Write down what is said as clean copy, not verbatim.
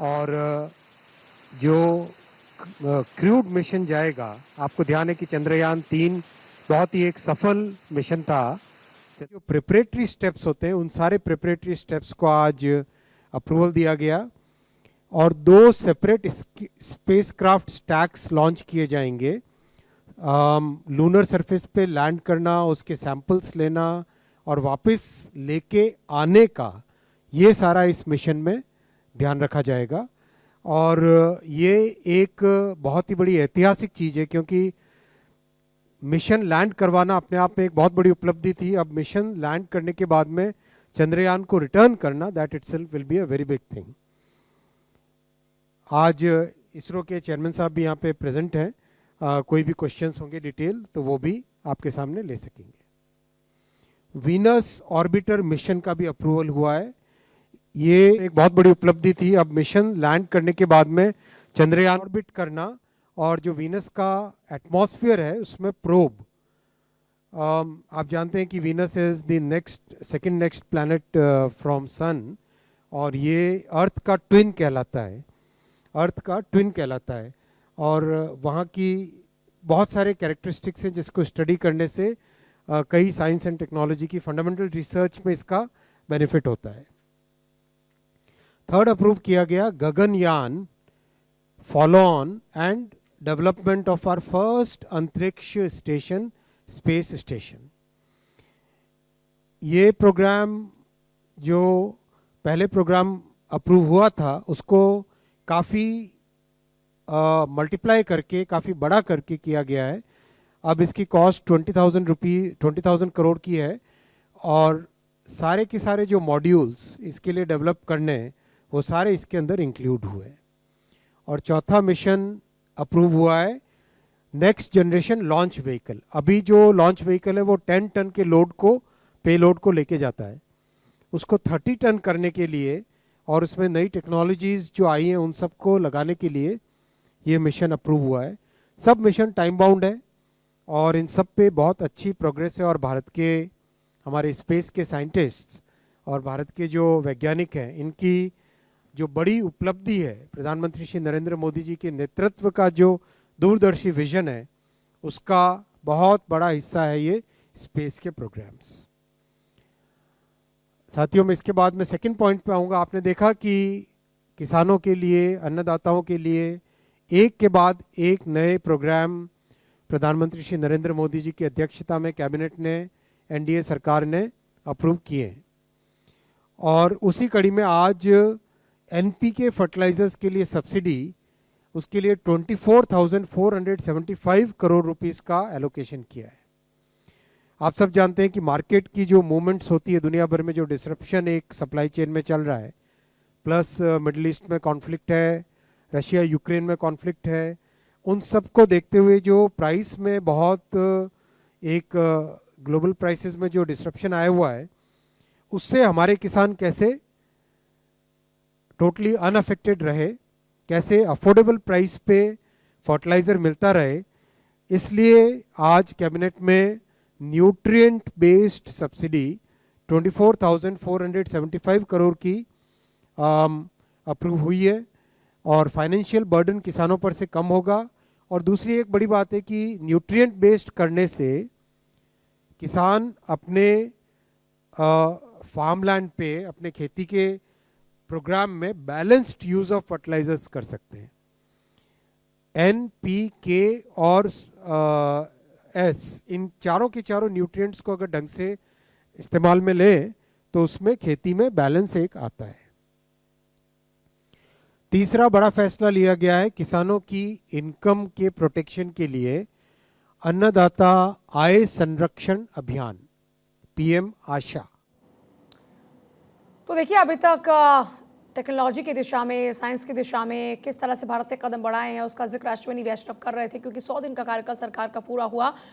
और जो crude mission जाएगा, आपको ध्यान है कि चंद्रयान-3 बहुत ही एक सफल मिशन था। जो प्रिपरेटरी स्टेप्स होते हैं, उन सारे प्रिपरेटरी स्टेप्स को आज अप्रूवल दिया गया और 2 सेपरेट स्पेसक्राफ्ट स्टैक्स लॉन्च किए जाएंगे। लूनर सरफेस पे लैंड करना, उसके सैंपल्स लेना और वापस लेके आने का, ये सारा इस मिशन में ध्यान रखा जाएगा। और ये एक बहुत ही बड़ी ऐतिहासिक चीज़ है, क्योंकि मिशन लैंड करवाना अपने आप में एक बहुत बड़ी उपलब्धि थी। अब मिशन लैंड करने के बाद में चंद्रयान को रिटर्न करना, that itself will be a very big thing. आज इसरो के चेयरमैन साहब भी यहाँ पे प्रेजेंट हैं। कोई भी क्वेश्चंस होंगे डिटेल तो वो भी आपके सामने ले सकेंगे। वीनस ऑर्बिटर मिशन का भी अप्रूवल हुआ है। ये एक बहुत बड़ी उपलब्धि थी। अब मिशन लैंड करने के बाद में चंद्रयान ऑर्बिट करना और जो वीनस का एटमॉस्फेयर है उसमें प्रोब, आप जानते हैं कि Venus is the second next planet from sun, और ये अर्थ का ट्विन कहलाता है। अर्थ का ट्विन कहलाता है और वहाँ की बहुत सारे कैरेक्टरिस्टिक्स हैं जिसको स्टडी करने से कई साइंस एंड टेक्नोलॉजी की फंडामेंटल रिसर्च में इसका बेनिफिट होता है। थर्ड अप्रूव किया गया Gaganyaan follow on and development of our first अंतरिक्ष स्टेशन, स्पेस स्टेशन। ये प्रोग्राम जो पहले प्रोग्राम अप्रूव हुआ था उसको काफ़ी मल्टीप्लाई करके, काफ़ी बड़ा करके किया गया है। अब इसकी कॉस्ट 20,000 करोड़ की है और सारे के सारे जो मॉड्यूल्स इसके लिए डेवलप करने हैं वो सारे इसके अंदर इंक्लूड हुए हैं। और चौथा मिशन अप्रूव हुआ है नेक्स्ट जनरेशन लॉन्च व्हीकल। अभी जो लॉन्च व्हीकल है वो 10 टन के लोड को, पे लोड को लेके जाता है। उसको 30 टन करने के लिए और उसमें नई टेक्नोलॉजीज जो आई हैं उन सबको लगाने के लिए ये मिशन अप्रूव हुआ है। सब मिशन टाइम बाउंड है और इन सब पे बहुत अच्छी प्रोग्रेस है। और भारत के, हमारे स्पेस के साइंटिस्ट्स और भारत के जो वैज्ञानिक हैं, इनकी जो बड़ी उपलब्धि है, प्रधानमंत्री श्री नरेंद्र मोदी जी के नेतृत्व का जो दूरदर्शी विजन है, उसका बहुत बड़ा हिस्सा है ये स्पेस के प्रोग्राम्स। साथियों, मैं इसके बाद में सेकंड पॉइंट पे आऊँगा। आपने देखा कि किसानों के लिए, अन्नदाताओं के लिए एक के बाद एक नए प्रोग्राम प्रधानमंत्री श्री नरेंद्र मोदी जी की अध्यक्षता में कैबिनेट ने, एनडीए सरकार ने अप्रूव किए। और उसी कड़ी में आज एनपीके फर्टिलाइजर्स के लिए सब्सिडी, उसके लिए 24,475 करोड़ रुपीस का एलोकेशन किया है। आप सब जानते हैं कि मार्केट की जो मूवमेंट्स होती है, दुनिया भर में जो डिसरप्शन एक सप्लाई चेन में चल रहा है, प्लस मिडिल ईस्ट में कॉन्फ्लिक्ट है, रशिया यूक्रेन में कॉन्फ्लिक्ट है, उन सब को देखते हुए जो प्राइस में बहुत एक ग्लोबल प्राइसेस में जो डिसरप्शन आया हुआ है, उससे हमारे किसान कैसे टोटली अनअफेक्टेड रहे, कैसे अफोर्डेबल प्राइस पे फर्टिलाइज़र मिलता रहे, इसलिए आज कैबिनेट में न्यूट्रिएंट बेस्ड सब्सिडी 24,475 करोड़ की अप्रूव हुई है और फाइनेंशियल बर्डन किसानों पर से कम होगा। और दूसरी एक बड़ी बात है कि न्यूट्रिएंट बेस्ड करने से किसान अपने फार्मलैंड पे, अपने खेती के प्रोग्राम में बैलेंस्ड यूज ऑफ फर्टिलाइजर्स कर सकते हैं। एनपीके और एस, इन चारों के चारों न्यूट्रिएंट्स को अगर ढंग से इस्तेमाल में लें तो उसमें खेती में बैलेंस एक आता है। तीसरा बड़ा फैसला लिया गया है किसानों की इनकम के प्रोटेक्शन के लिए अन्नदाता आय संरक्षण अभियान, पीएम आशा। तो देखिए, अभी तक टेक्नोलॉजी की दिशा में, साइंस की दिशा में किस तरह से भारत ने कदम बढ़ाए हैं उसका जिक्र अश्विनी वैष्णव कर रहे थे, क्योंकि 100 दिन का कार्यकाल सरकार का पूरा हुआ